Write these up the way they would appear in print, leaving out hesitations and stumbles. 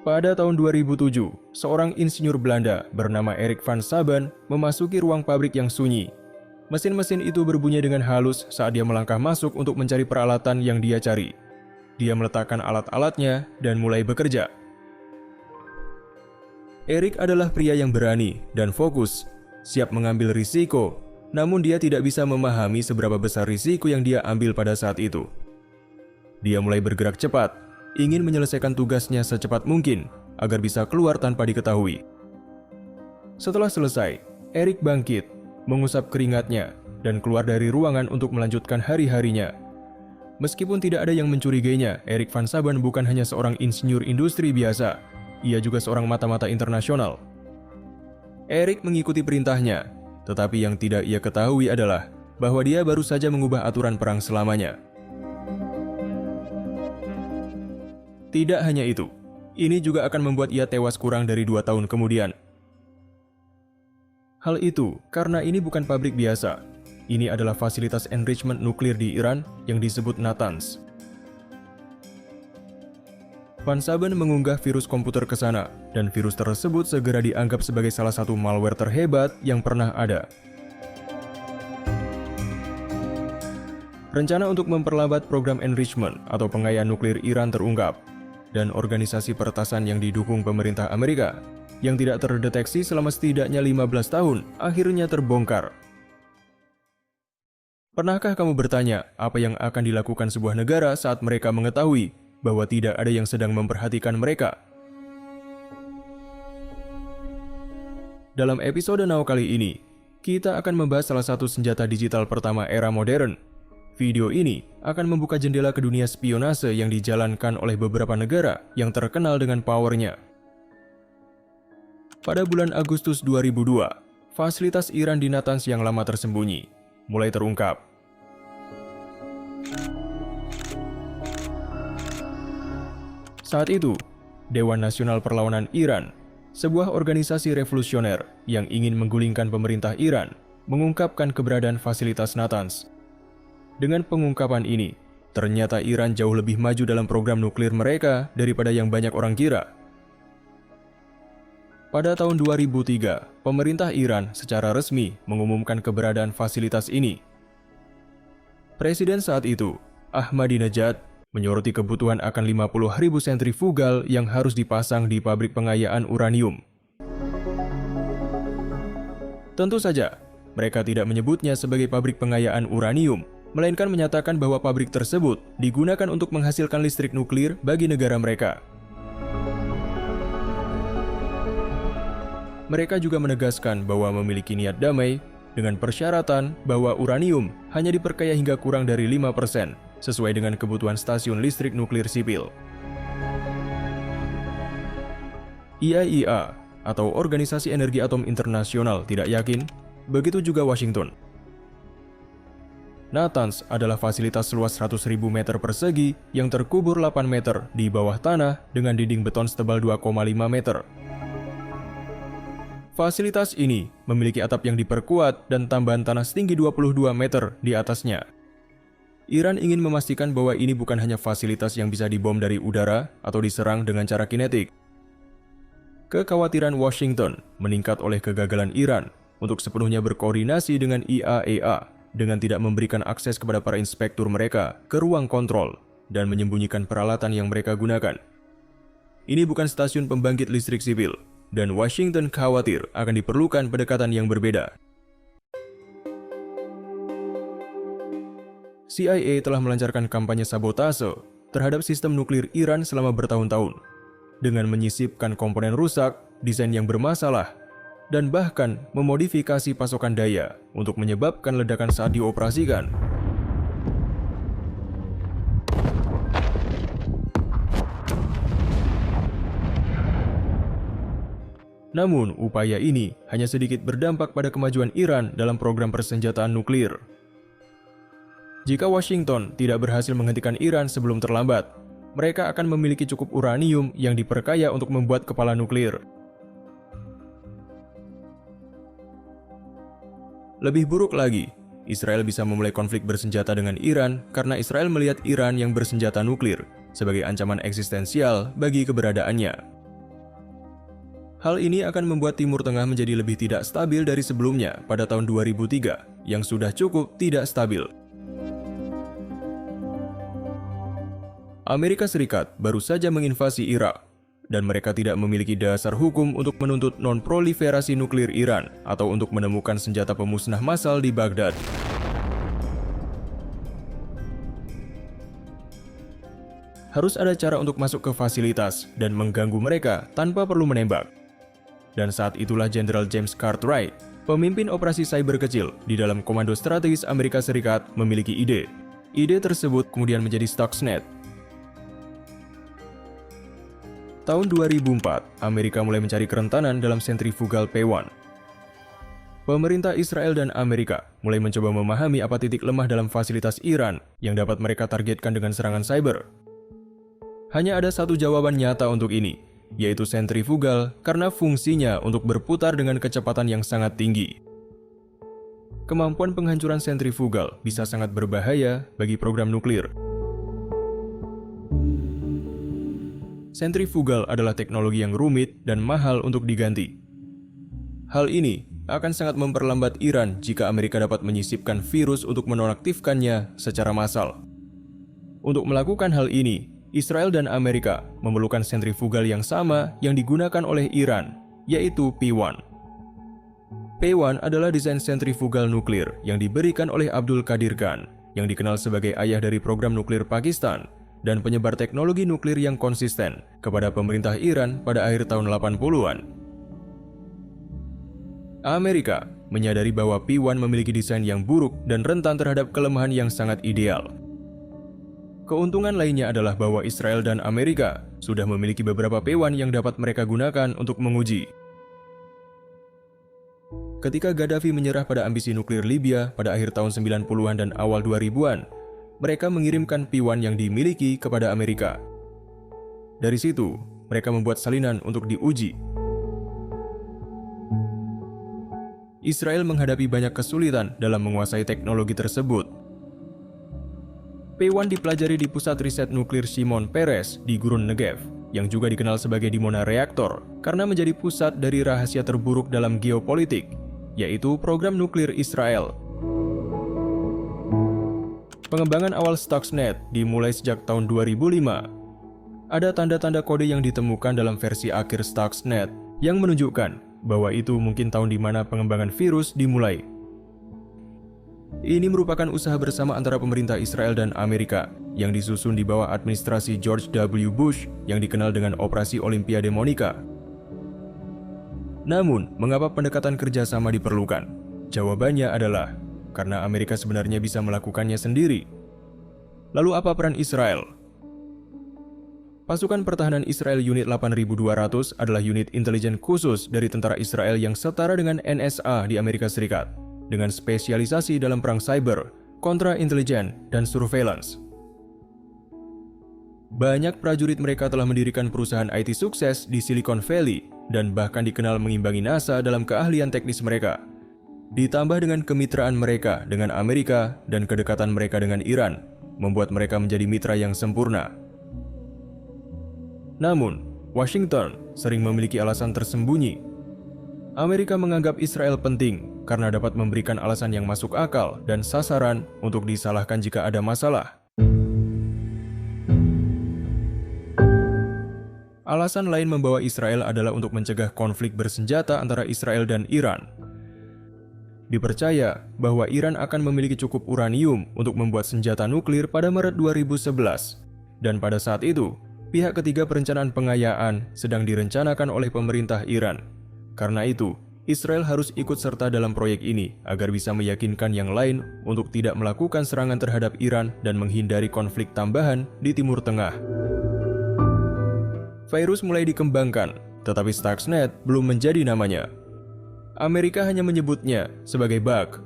Pada tahun 2007, seorang insinyur Belanda bernama Erik van Saban memasuki ruang pabrik yang sunyi. Mesin-mesin itu berbunyi dengan halus saat dia melangkah masuk untuk mencari peralatan yang dia cari. Dia meletakkan alat-alatnya dan mulai bekerja. Erik adalah pria yang berani dan fokus, siap mengambil risiko, namun dia tidak bisa memahami seberapa besar risiko yang dia ambil pada saat itu. Dia mulai bergerak cepat, ingin menyelesaikan tugasnya secepat mungkin agar bisa keluar tanpa diketahui. Setelah selesai, Erik bangkit, mengusap keringatnya, dan keluar dari ruangan untuk melanjutkan hari-harinya. Meskipun tidak ada yang mencurigainya, Erik van Saban bukan hanya seorang insinyur industri biasa, ia juga seorang mata-mata internasional. Erik mengikuti perintahnya, tetapi yang tidak ia ketahui adalah bahwa dia baru saja mengubah aturan perang selamanya. Tidak hanya itu, ini juga akan membuat ia tewas kurang dari 2 tahun kemudian. Hal itu karena ini bukan pabrik biasa. Ini adalah fasilitas enrichment nuklir di Iran yang disebut Natanz. Van Saban mengunggah virus komputer ke sana, dan virus tersebut segera dianggap sebagai salah satu malware terhebat yang pernah ada. Rencana untuk memperlambat program enrichment atau pengayaan nuklir Iran terungkap, dan organisasi peretasan yang didukung pemerintah Amerika, yang tidak terdeteksi selama setidaknya 15 tahun, akhirnya terbongkar. Pernahkah kamu bertanya apa yang akan dilakukan sebuah negara saat mereka mengetahui bahwa tidak ada yang sedang memperhatikan mereka? Dalam episode Now kali ini, kita akan membahas salah satu senjata digital pertama era modern. Video ini akan membuka jendela ke dunia spionase yang dijalankan oleh beberapa negara yang terkenal dengan powernya. Pada bulan Agustus 2002, fasilitas Iran di Natanz yang lama tersembunyi mulai terungkap. Saat itu, Dewan Nasional Perlawanan Iran, sebuah organisasi revolusioner yang ingin menggulingkan pemerintah Iran, mengungkapkan keberadaan fasilitas Natanz. Dengan pengungkapan ini, ternyata Iran jauh lebih maju dalam program nuklir mereka daripada yang banyak orang kira. Pada tahun 2003, pemerintah Iran secara resmi mengumumkan keberadaan fasilitas ini. Presiden saat itu, Ahmadinejad, menyoroti kebutuhan akan 50.000 sentrifugal yang harus dipasang di pabrik pengayaan uranium. Tentu saja, mereka tidak menyebutnya sebagai pabrik pengayaan uranium, melainkan menyatakan bahwa pabrik tersebut digunakan untuk menghasilkan listrik nuklir bagi negara mereka. Mereka juga menegaskan bahwa memiliki niat damai dengan persyaratan bahwa uranium hanya diperkaya hingga kurang dari 5%, sesuai dengan kebutuhan stasiun listrik nuklir sipil. IAEA atau Organisasi Energi Atom Internasional tidak yakin, begitu juga Washington. Natanz adalah fasilitas seluas 100.000 meter persegi yang terkubur 8 meter di bawah tanah dengan dinding beton setebal 2,5 meter. Fasilitas ini memiliki atap yang diperkuat dan tambahan tanah setinggi 22 meter di atasnya. Iran ingin memastikan bahwa ini bukan hanya fasilitas yang bisa dibom dari udara atau diserang dengan cara kinetik. Kekhawatiran Washington meningkat oleh kegagalan Iran untuk sepenuhnya berkoordinasi dengan IAEA dengan tidak memberikan akses kepada para inspektur mereka ke ruang kontrol dan menyembunyikan peralatan yang mereka gunakan. Ini bukan stasiun pembangkit listrik sipil, dan Washington khawatir akan diperlukan pendekatan yang berbeda. CIA telah melancarkan kampanye sabotase terhadap sistem nuklir Iran selama bertahun-tahun, dengan menyisipkan komponen rusak, desain yang bermasalah, dan bahkan memodifikasi pasokan daya untuk menyebabkan ledakan saat dioperasikan. Namun, upaya ini hanya sedikit berdampak pada kemajuan Iran dalam program persenjataan nuklir. Jika Washington tidak berhasil menghentikan Iran sebelum terlambat, mereka akan memiliki cukup uranium yang diperkaya untuk membuat kepala nuklir. Lebih buruk lagi, Israel bisa memulai konflik bersenjata dengan Iran karena Israel melihat Iran yang bersenjata nuklir sebagai ancaman eksistensial bagi keberadaannya. Hal ini akan membuat Timur Tengah menjadi lebih tidak stabil dari sebelumnya pada tahun 2003 yang sudah cukup tidak stabil. Amerika Serikat baru saja menginvasi Irak, dan mereka tidak memiliki dasar hukum untuk menuntut non-proliferasi nuklir Iran atau untuk menemukan senjata pemusnah massal di Baghdad. Harus ada cara untuk masuk ke fasilitas dan mengganggu mereka tanpa perlu menembak. Dan saat itulah Jenderal James Cartwright, pemimpin operasi cyber kecil di dalam Komando Strategis Amerika Serikat, memiliki ide. Ide tersebut kemudian menjadi Stuxnet. Tahun 2004, Amerika mulai mencari kerentanan dalam sentrifugal P1. Pemerintah Israel dan Amerika mulai mencoba memahami apa titik lemah dalam fasilitas Iran yang dapat mereka targetkan dengan serangan cyber. Hanya ada satu jawaban nyata untuk ini, yaitu sentrifugal, karena fungsinya untuk berputar dengan kecepatan yang sangat tinggi. Kemampuan penghancuran sentrifugal bisa sangat berbahaya bagi program nuklir. Sentrifugal adalah teknologi yang rumit dan mahal untuk diganti. Hal ini akan sangat memperlambat Iran jika Amerika dapat menyisipkan virus untuk menonaktifkannya secara massal. Untuk melakukan hal ini, Israel dan Amerika memerlukan sentrifugal yang sama yang digunakan oleh Iran, yaitu P1. P1 adalah desain sentrifugal nuklir yang diberikan oleh Abdul Qadir Khan, yang dikenal sebagai ayah dari program nuklir Pakistan dan penyebar teknologi nuklir yang konsisten kepada pemerintah Iran pada akhir tahun 80-an. Amerika menyadari bahwa P1 memiliki desain yang buruk dan rentan terhadap kelemahan yang sangat ideal. Keuntungan lainnya adalah bahwa Israel dan Amerika sudah memiliki beberapa P1 yang dapat mereka gunakan untuk menguji. Ketika Gaddafi menyerah pada ambisi nuklir Libya pada akhir tahun 90-an dan awal 2000-an, mereka mengirimkan P1 yang dimiliki kepada Amerika. Dari situ, mereka membuat salinan untuk diuji. Israel menghadapi banyak kesulitan dalam menguasai teknologi tersebut. P1 dipelajari di Pusat Riset Nuklir Shimon Peres di Gurun Negev, yang juga dikenal sebagai Dimona Reaktor, karena menjadi pusat dari rahasia terburuk dalam geopolitik, yaitu program nuklir Israel. Pengembangan awal Stuxnet dimulai sejak tahun 2005. Ada tanda-tanda kode yang ditemukan dalam versi akhir Stuxnet yang menunjukkan bahwa itu mungkin tahun di mana pengembangan virus dimulai. Ini merupakan usaha bersama antara pemerintah Israel dan Amerika yang disusun di bawah administrasi George W. Bush yang dikenal dengan Operasi Olimpiade Monica. Namun, mengapa pendekatan kerjasama diperlukan? Jawabannya adalah karena Amerika sebenarnya bisa melakukannya sendiri. Lalu apa peran Israel? Pasukan pertahanan Israel Unit 8200 adalah unit intelijen khusus dari tentara Israel yang setara dengan NSA di Amerika Serikat, dengan spesialisasi dalam perang cyber, kontra-intelijen, dan surveillance. Banyak prajurit mereka telah mendirikan perusahaan IT sukses di Silicon Valley dan bahkan dikenal mengimbangi NASA dalam keahlian teknis mereka. Ditambah dengan kemitraan mereka dengan Amerika dan kedekatan mereka dengan Iran, membuat mereka menjadi mitra yang sempurna. Namun, Washington sering memiliki alasan tersembunyi. Amerika menganggap Israel penting karena dapat memberikan alasan yang masuk akal dan sasaran untuk disalahkan jika ada masalah. Alasan lain membawa Israel adalah untuk mencegah konflik bersenjata antara Israel dan Iran. Dipercaya bahwa Iran akan memiliki cukup uranium untuk membuat senjata nuklir pada Maret 2011. Dan pada saat itu, pihak ketiga perencanaan pengayaan sedang direncanakan oleh pemerintah Iran. Karena itu, Israel harus ikut serta dalam proyek ini agar bisa meyakinkan yang lain untuk tidak melakukan serangan terhadap Iran dan menghindari konflik tambahan di Timur Tengah. Virus mulai dikembangkan, tetapi Stuxnet belum menjadi namanya. Amerika hanya menyebutnya sebagai bug.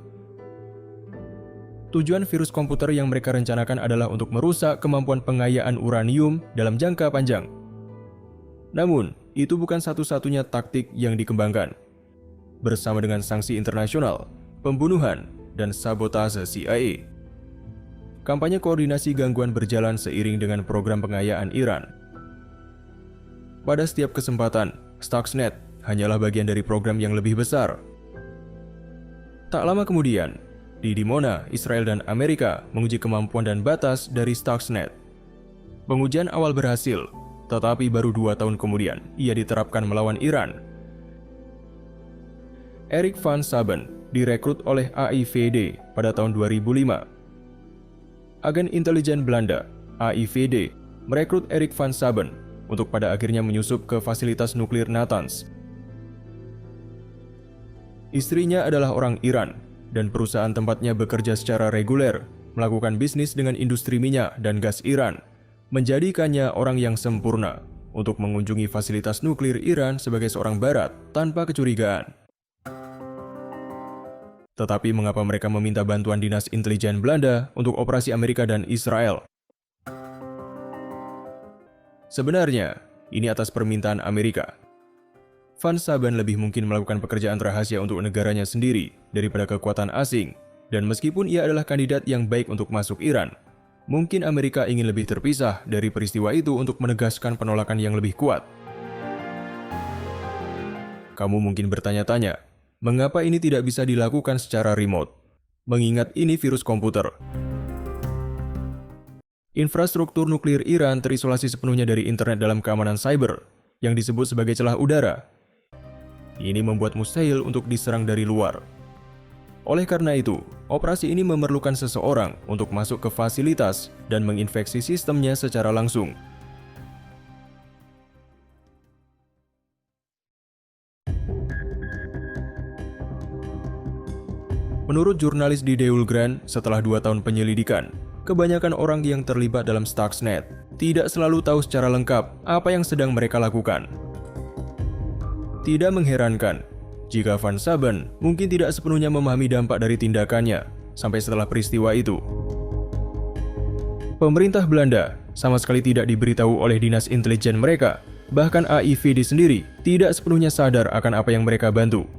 Tujuan virus komputer yang mereka rencanakan adalah untuk merusak kemampuan pengayaan uranium dalam jangka panjang. Namun, itu bukan satu-satunya taktik yang dikembangkan. Bersama dengan sanksi internasional, pembunuhan, dan sabotase CIA, kampanye koordinasi gangguan berjalan seiring dengan program pengayaan Iran. Pada setiap kesempatan, Stuxnet hanyalah bagian dari program yang lebih besar. Tak lama kemudian, di Dimona, Israel dan Amerika menguji kemampuan dan batas dari Stuxnet. Pengujian awal berhasil, tetapi baru 2 tahun kemudian ia diterapkan melawan Iran. Erik van Saben direkrut oleh AIVD pada tahun 2005. Agen intelijen Belanda, AIVD, merekrut Erik van Saben untuk pada akhirnya menyusup ke fasilitas nuklir Natanz. Istrinya adalah orang Iran, dan perusahaan tempatnya bekerja secara reguler, melakukan bisnis dengan industri minyak dan gas Iran, menjadikannya orang yang sempurna untuk mengunjungi fasilitas nuklir Iran sebagai seorang barat tanpa kecurigaan. Tetapi mengapa mereka meminta bantuan dinas intelijen Belanda untuk operasi Amerika dan Israel? Sebenarnya, ini atas permintaan Amerika. Van Saben lebih mungkin melakukan pekerjaan rahasia untuk negaranya sendiri daripada kekuatan asing, dan meskipun ia adalah kandidat yang baik untuk masuk Iran, mungkin Amerika ingin lebih terpisah dari peristiwa itu untuk menegaskan penolakan yang lebih kuat. Kamu mungkin bertanya-tanya, mengapa ini tidak bisa dilakukan secara remote? Mengingat ini virus komputer. Infrastruktur nuklir Iran terisolasi sepenuhnya dari internet dalam keamanan cyber, yang disebut sebagai celah udara. Ini membuat mustahil untuk diserang dari luar. Oleh karena itu, operasi ini memerlukan seseorang untuk masuk ke fasilitas dan menginfeksi sistemnya secara langsung. Menurut jurnalis di Deulgran, setelah 2 tahun penyelidikan, kebanyakan orang yang terlibat dalam Stuxnet tidak selalu tahu secara lengkap apa yang sedang mereka lakukan. Tidak mengherankan jika Van Saben mungkin tidak sepenuhnya memahami dampak dari tindakannya sampai setelah peristiwa itu. Pemerintah Belanda sama sekali tidak diberitahu oleh dinas intelijen mereka, bahkan AIVD sendiri tidak sepenuhnya sadar akan apa yang mereka bantu.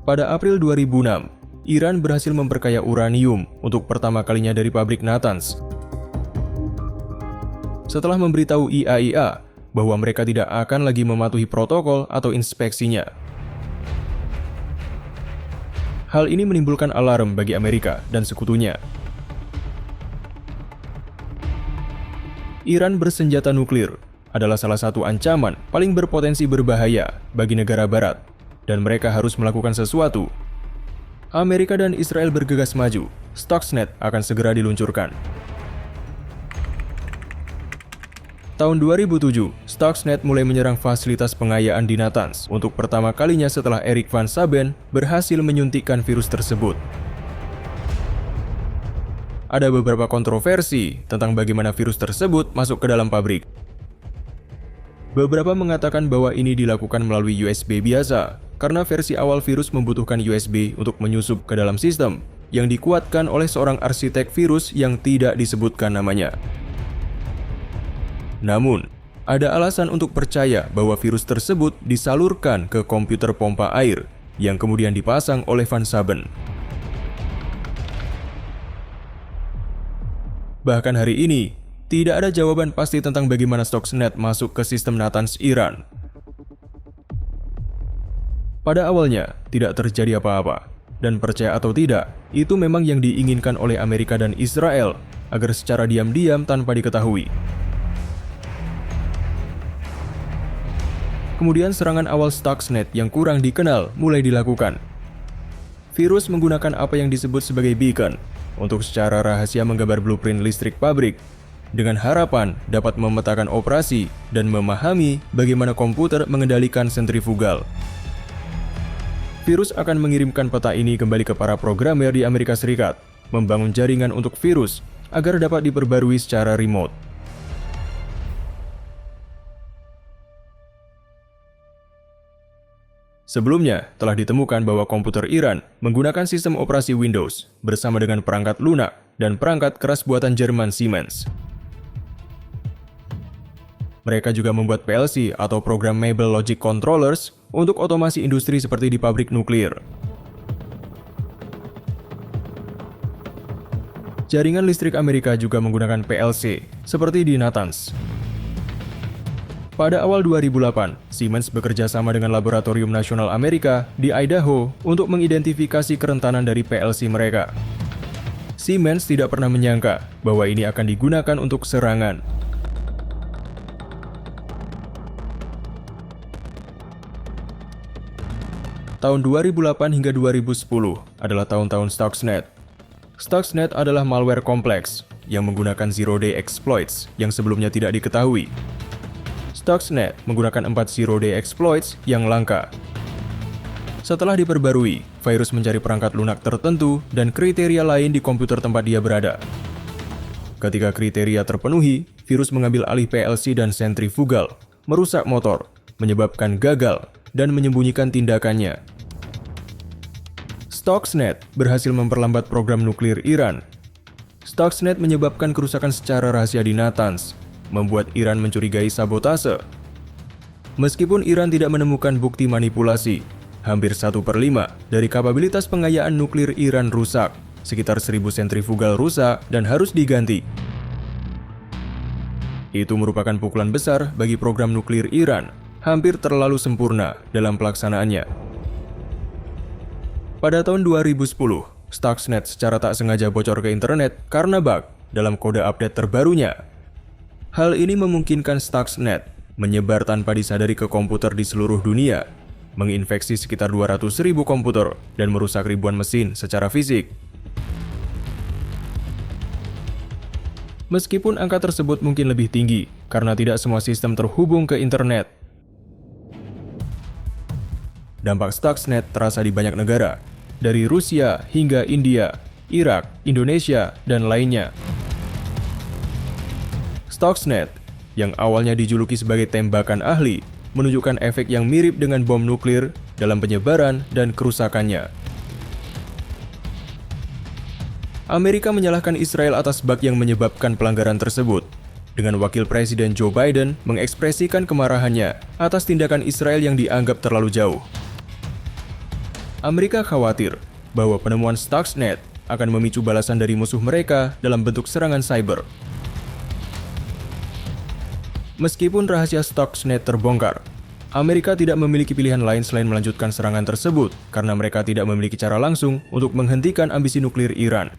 Pada April 2006, Iran berhasil memperkaya uranium untuk pertama kalinya dari pabrik Natanz. Setelah memberitahu IAIA bahwa mereka tidak akan lagi mematuhi protokol atau inspeksinya. Hal ini menimbulkan alarm bagi Amerika dan sekutunya. Iran bersenjata nuklir adalah salah satu ancaman paling berpotensi berbahaya bagi negara barat, dan mereka harus melakukan sesuatu. Amerika dan Israel bergegas maju, Stuxnet akan segera diluncurkan. Tahun 2007, Stuxnet mulai menyerang fasilitas pengayaan di Natanz untuk pertama kalinya setelah Erik van Saben berhasil menyuntikkan virus tersebut. Ada beberapa kontroversi tentang bagaimana virus tersebut masuk ke dalam pabrik. Beberapa mengatakan bahwa ini dilakukan melalui USB biasa, karena versi awal virus membutuhkan USB untuk menyusup ke dalam sistem, yang dikuatkan oleh seorang arsitek virus yang tidak disebutkan namanya. Namun, ada alasan untuk percaya bahwa virus tersebut disalurkan ke komputer pompa air yang kemudian dipasang oleh Van Saben. Bahkan hari ini, tidak ada jawaban pasti tentang bagaimana Stuxnet masuk ke sistem Natanz Iran. Pada awalnya, tidak terjadi apa-apa, dan percaya atau tidak, itu memang yang diinginkan oleh Amerika dan Israel agar secara diam-diam tanpa diketahui. Kemudian serangan awal Stuxnet yang kurang dikenal mulai dilakukan. Virus menggunakan apa yang disebut sebagai beacon untuk secara rahasia menggambar blueprint listrik pabrik dengan harapan dapat memetakan operasi dan memahami bagaimana komputer mengendalikan sentrifugal. Virus akan mengirimkan peta ini kembali ke para programmer di Amerika Serikat, membangun jaringan untuk virus agar dapat diperbarui secara remote. Sebelumnya, telah ditemukan bahwa komputer Iran menggunakan sistem operasi Windows bersama dengan perangkat lunak dan perangkat keras buatan Jerman Siemens. Mereka juga membuat PLC atau Programmable Logic Controllers untuk otomasi industri seperti di pabrik nuklir. Jaringan listrik Amerika juga menggunakan PLC, seperti di Natanz. Pada awal 2008, Siemens bekerja sama dengan Laboratorium Nasional Amerika di Idaho untuk mengidentifikasi kerentanan dari PLC mereka. Siemens tidak pernah menyangka bahwa ini akan digunakan untuk serangan. Tahun 2008 hingga 2010 adalah tahun-tahun Stuxnet. Stuxnet adalah malware kompleks yang menggunakan zero-day exploits yang sebelumnya tidak diketahui. Stuxnet menggunakan 4 zero-day exploits yang langka. Setelah diperbarui, virus mencari perangkat lunak tertentu dan kriteria lain di komputer tempat dia berada. Ketika kriteria terpenuhi, virus mengambil alih PLC dan sentrifugal, merusak motor, menyebabkan gagal, dan menyembunyikan tindakannya. Stuxnet berhasil memperlambat program nuklir Iran. Stuxnet menyebabkan kerusakan secara rahasia di Natanz, membuat Iran mencurigai sabotase. Meskipun Iran tidak menemukan bukti manipulasi, hampir 1/5 dari kapabilitas pengayaan nuklir Iran rusak, sekitar 1000 sentrifugal rusak dan harus diganti. Itu merupakan pukulan besar bagi program nuklir Iran, hampir terlalu sempurna dalam pelaksanaannya. Pada tahun 2010, Stuxnet secara tak sengaja bocor ke internet karena bug dalam kode update terbarunya. Hal ini memungkinkan Stuxnet menyebar tanpa disadari ke komputer di seluruh dunia, menginfeksi sekitar 200.000 komputer dan merusak ribuan mesin secara fisik. Meskipun angka tersebut mungkin lebih tinggi karena tidak semua sistem terhubung ke internet. Dampak Stuxnet terasa di banyak negara, dari Rusia hingga India, Irak, Indonesia, dan lainnya. Stuxnet, yang awalnya dijuluki sebagai tembakan ahli, menunjukkan efek yang mirip dengan bom nuklir dalam penyebaran dan kerusakannya. Amerika menyalahkan Israel atas bug yang menyebabkan pelanggaran tersebut, dengan wakil Presiden Joe Biden mengekspresikan kemarahannya atas tindakan Israel yang dianggap terlalu jauh. Amerika khawatir bahwa penemuan Stuxnet akan memicu balasan dari musuh mereka dalam bentuk serangan cyber. Meskipun rahasia Stuxnet terbongkar, Amerika tidak memiliki pilihan lain selain melanjutkan serangan tersebut karena mereka tidak memiliki cara langsung untuk menghentikan ambisi nuklir Iran.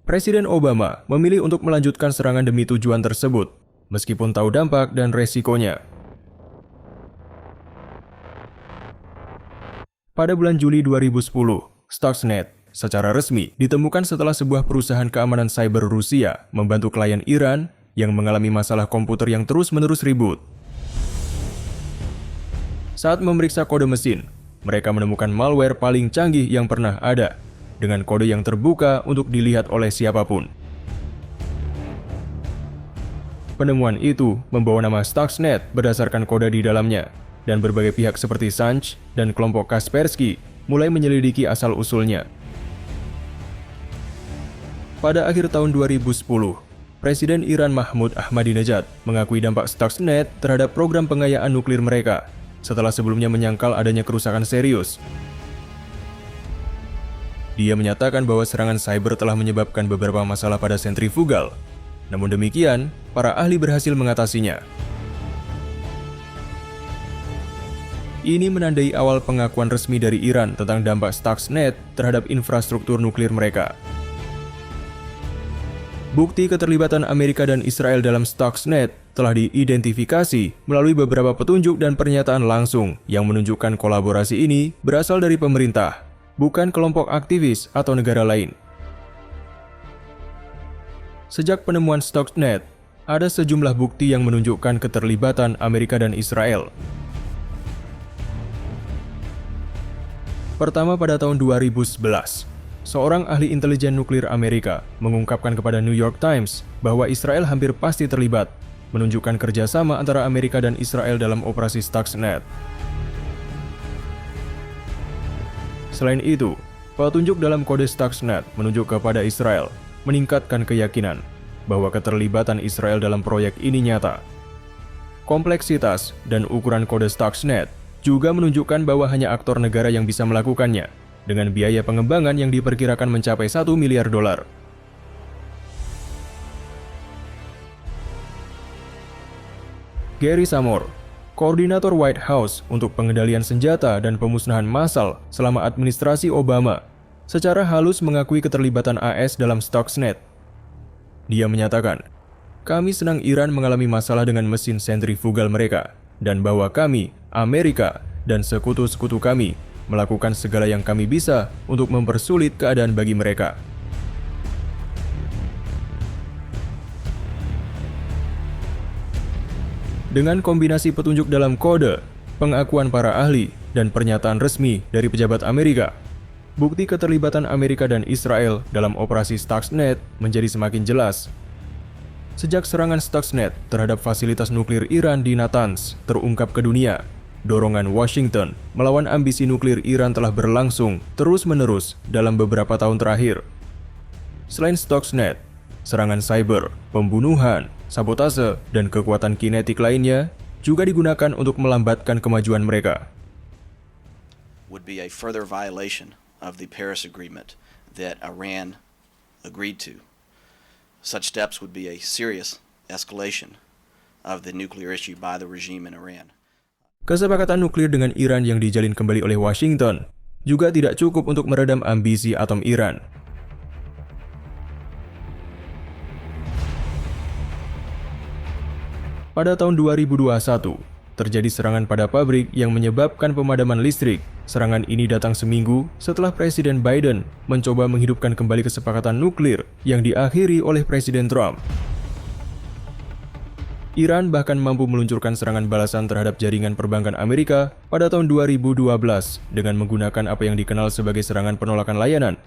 Presiden Obama memilih untuk melanjutkan serangan demi tujuan tersebut, meskipun tahu dampak dan resikonya. Pada bulan Juli 2010, Stuxnet secara resmi ditemukan setelah sebuah perusahaan keamanan cyber Rusia membantu klien Iran yang mengalami masalah komputer yang terus-menerus ribut. Saat memeriksa kode mesin, mereka menemukan malware paling canggih yang pernah ada, dengan kode yang terbuka untuk dilihat oleh siapapun. Penemuan itu membawa nama Stuxnet berdasarkan kode di dalamnya, dan berbagai pihak seperti Sanch dan kelompok Kaspersky mulai menyelidiki asal-usulnya. Pada akhir tahun 2010, Presiden Iran Mahmud Ahmadinejad mengakui dampak Stuxnet terhadap program pengayaan nuklir mereka, setelah sebelumnya menyangkal adanya kerusakan serius. Dia menyatakan bahwa serangan cyber telah menyebabkan beberapa masalah pada sentrifugal. Namun demikian, para ahli berhasil mengatasinya. Ini menandai awal pengakuan resmi dari Iran tentang dampak Stuxnet terhadap infrastruktur nuklir mereka. Bukti keterlibatan Amerika dan Israel dalam Stuxnet telah diidentifikasi melalui beberapa petunjuk dan pernyataan langsung yang menunjukkan kolaborasi ini berasal dari pemerintah, bukan kelompok aktivis atau negara lain. Sejak penemuan Stuxnet, ada sejumlah bukti yang menunjukkan keterlibatan Amerika dan Israel. Pertama, pada tahun 2011, seorang ahli intelijen nuklir Amerika mengungkapkan kepada New York Times bahwa Israel hampir pasti terlibat, menunjukkan kerjasama antara Amerika dan Israel dalam operasi Stuxnet. Selain itu, petunjuk dalam kode Stuxnet menunjuk kepada Israel, meningkatkan keyakinan bahwa keterlibatan Israel dalam proyek ini nyata. Kompleksitas dan ukuran kode Stuxnet juga menunjukkan bahwa hanya aktor negara yang bisa melakukannya, dengan biaya pengembangan yang diperkirakan mencapai $1 miliar. Gary Samore, koordinator White House untuk pengendalian senjata dan pemusnahan massal selama administrasi Obama, secara halus mengakui keterlibatan AS dalam Stuxnet. Dia menyatakan, "Kami senang Iran mengalami masalah dengan mesin sentrifugal mereka, dan bahwa kami, Amerika, dan sekutu-sekutu kami melakukan segala yang kami bisa untuk mempersulit keadaan bagi mereka." Dengan kombinasi petunjuk dalam kode, pengakuan para ahli, dan pernyataan resmi dari pejabat Amerika, bukti keterlibatan Amerika dan Israel dalam operasi Stuxnet menjadi semakin jelas. Sejak serangan Stuxnet terhadap fasilitas nuklir Iran di Natanz terungkap ke dunia, dorongan Washington melawan ambisi nuklir Iran telah berlangsung terus-menerus dalam beberapa tahun terakhir. Selain Stuxnet, serangan cyber, pembunuhan, sabotase, dan kekuatan kinetik lainnya juga digunakan untuk melambatkan kemajuan mereka. Would be a further violation of the Paris Agreement that Iran agreed to. Such steps would be a serious escalation of the nuclear issue by the regime in Iran. Kesepakatan nuklir dengan Iran yang dijalin kembali oleh Washington juga tidak cukup untuk meredam ambisi atom Iran. Pada tahun 2021, terjadi serangan pada pabrik yang menyebabkan pemadaman listrik. Serangan ini datang seminggu setelah Presiden Biden mencoba menghidupkan kembali kesepakatan nuklir yang diakhiri oleh Presiden Trump. Iran bahkan mampu meluncurkan serangan balasan terhadap jaringan perbankan Amerika pada tahun 2012 dengan menggunakan apa yang dikenal sebagai serangan penolakan layanan.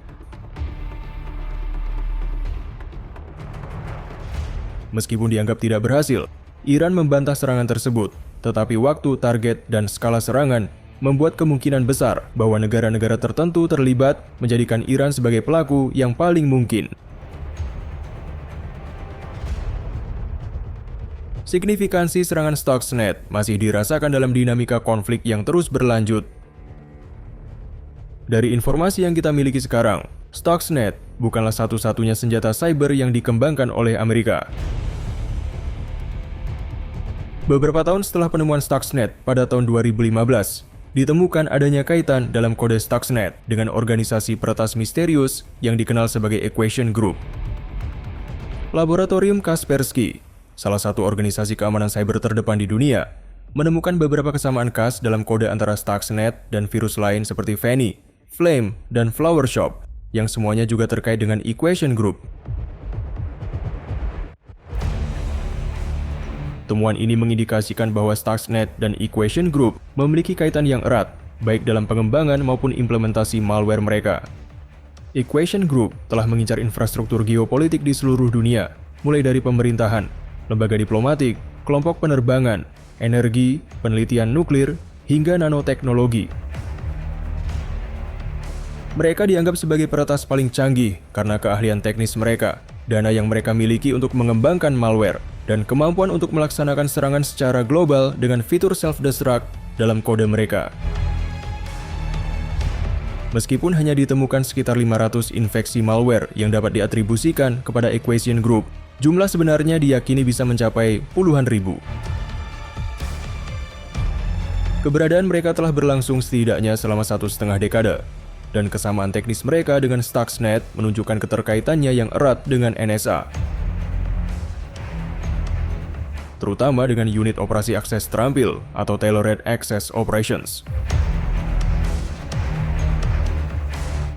Meskipun dianggap tidak berhasil, Iran membantah serangan tersebut, tetapi waktu, target, dan skala serangan membuat kemungkinan besar bahwa negara-negara tertentu terlibat menjadikan Iran sebagai pelaku yang paling mungkin. Signifikansi serangan Stuxnet masih dirasakan dalam dinamika konflik yang terus berlanjut. Dari informasi yang kita miliki sekarang, Stuxnet bukanlah satu-satunya senjata cyber yang dikembangkan oleh Amerika. Beberapa tahun setelah penemuan Stuxnet pada tahun 2015, ditemukan adanya kaitan dalam kode Stuxnet dengan organisasi peretas misterius yang dikenal sebagai Equation Group. Laboratorium Kaspersky, salah satu organisasi keamanan cyber terdepan di dunia, menemukan beberapa kesamaan khas dalam kode antara Stuxnet dan virus lain seperti Fanny, Flame, dan Flower Shop, yang semuanya juga terkait dengan Equation Group. Temuan ini mengindikasikan bahwa Stuxnet dan Equation Group memiliki kaitan yang erat, baik dalam pengembangan maupun implementasi malware mereka. Equation Group telah mengincar infrastruktur geopolitik di seluruh dunia, mulai dari pemerintahan, lembaga diplomatik, kelompok penerbangan, energi, penelitian nuklir, hingga nanoteknologi. Mereka dianggap sebagai peretas paling canggih karena keahlian teknis mereka, dana yang mereka miliki untuk mengembangkan malware, dan kemampuan untuk melaksanakan serangan secara global dengan fitur self-destruct dalam kode mereka. Meskipun hanya ditemukan sekitar 500 infeksi malware yang dapat diatribusikan kepada Equation Group, jumlah sebenarnya diyakini bisa mencapai puluhan ribu. Keberadaan mereka telah berlangsung setidaknya selama 1,5 dekade, dan kesamaan teknis mereka dengan Stuxnet menunjukkan keterkaitannya yang erat dengan NSA. Terutama dengan unit operasi akses terampil atau Tailored Access Operations.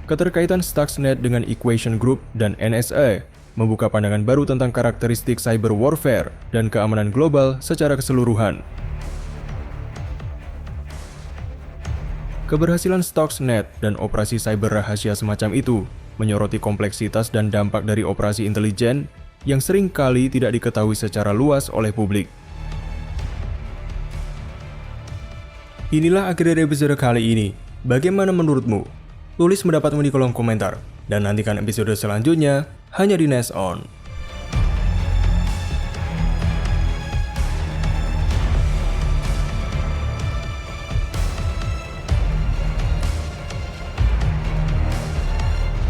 Keterkaitan Stuxnet dengan Equation Group dan NSA membuka pandangan baru tentang karakteristik cyber warfare dan keamanan global secara keseluruhan. Keberhasilan Stuxnet dan operasi cyber rahasia semacam itu menyoroti kompleksitas dan dampak dari operasi intelijen yang sering kali tidak diketahui secara luas oleh publik. Inilah akhir dari episode kali ini. Bagaimana menurutmu? Tulis pendapatmu di kolom komentar, dan nantikan episode selanjutnya hanya di Nest On.